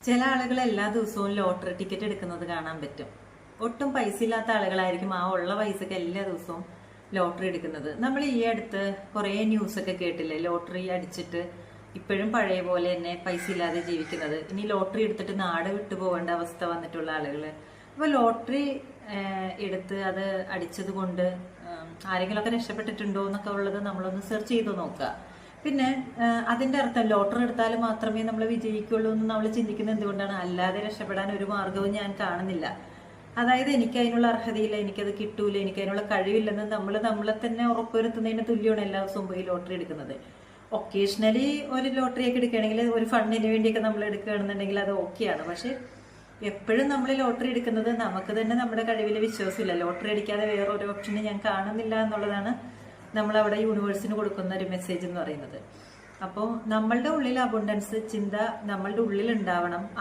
ചില ആളുകൾ എല്ലാ ദിവസവും ലോട്ടറി ടിക്കറ്റ് എടുക്കുന്നത് കാണാൻ പറ്റും. ഒട്ടും പൈസ ഇല്ലാത്ത ആളുകളായിരിക്കും ആ ഉള്ള പൈസക്ക് എല്ലാ ദിവസവും ലോട്ടറി എടുക്കുന്നത്. നമ്മൾ ഈ അടുത്ത് കുറെ ന്യൂസ് ഒക്കെ കേട്ടില്ലേ, ലോട്ടറി അടിച്ചിട്ട് ഇപ്പോഴും പഴയ പോലെ തന്നെ പൈസ ഇല്ലാതെ ജീവിക്കുന്നത്, ഇനി ലോട്ടറി എടുത്തിട്ട് നാട് വിട്ടു പോകേണ്ട അവസ്ഥ വന്നിട്ടുള്ള ആളുകള്. അപ്പൊ ലോട്ടറി എടുത്ത് അത് അടിച്ചത് കൊണ്ട് ആരെങ്കിലുമൊക്കെ രക്ഷപ്പെട്ടിട്ടുണ്ടോ എന്നൊക്കെ ഉള്ളത് നമ്മളൊന്ന് സെർച്ച് ചെയ്ത് നോക്കുക. പിന്നെ അതിന്റെ അർത്ഥം ലോട്ടറി എടുത്താൽ മാത്രമേ നമ്മൾ വിജയിക്കുള്ളൂ എന്ന് നമ്മൾ ചിന്തിക്കുന്നത് എന്തുകൊണ്ടാണ്? അല്ലാതെ രക്ഷപ്പെടാൻ ഒരു മാർഗവും ഞാൻ കാണുന്നില്ല. അതായത് എനിക്ക് അതിനുള്ള അർഹതയില്ല, എനിക്കത് കിട്ടൂല, എനിക്ക് അതിനുള്ള കഴിവില്ലെന്ന് നമ്മളെ തന്നെ ഉറപ്പുവരുത്തുന്നതിന് തുല്യമാണ് എല്ലാ ദിവസവും പോയി ലോട്ടറി എടുക്കുന്നത്. ഒക്കേഷണലി ഒരു ലോട്ടറി ഒക്കെ എടുക്കുകയാണെങ്കിൽ, ഒരു ഫണ്ടിന് വേണ്ടിയൊക്കെ നമ്മൾ എടുക്കുകയാണെന്നുണ്ടെങ്കിൽ അത് ഓക്കെയാണ്. പക്ഷെ എപ്പോഴും നമ്മൾ ലോട്ടറി എടുക്കുന്നത് നമുക്ക് തന്നെ നമ്മുടെ കഴിവിൽ വിശ്വാസമില്ല. ലോട്ടറി അടിക്കാതെ വേറൊരു ഓപ്ഷന് ഞാൻ കാണുന്നില്ല എന്നുള്ളതാണ് നമ്മൾ അവിടെ യൂണിവേഴ്സിന് കൊടുക്കുന്ന ഒരു മെസ്സേജ് എന്ന് പറയുന്നത്. അപ്പോൾ നമ്മളുടെ ഉള്ളിൽ അബണ്ടൻസ് ചിന്ത നമ്മളുടെ ഉള്ളിൽ ഉണ്ടാവണം.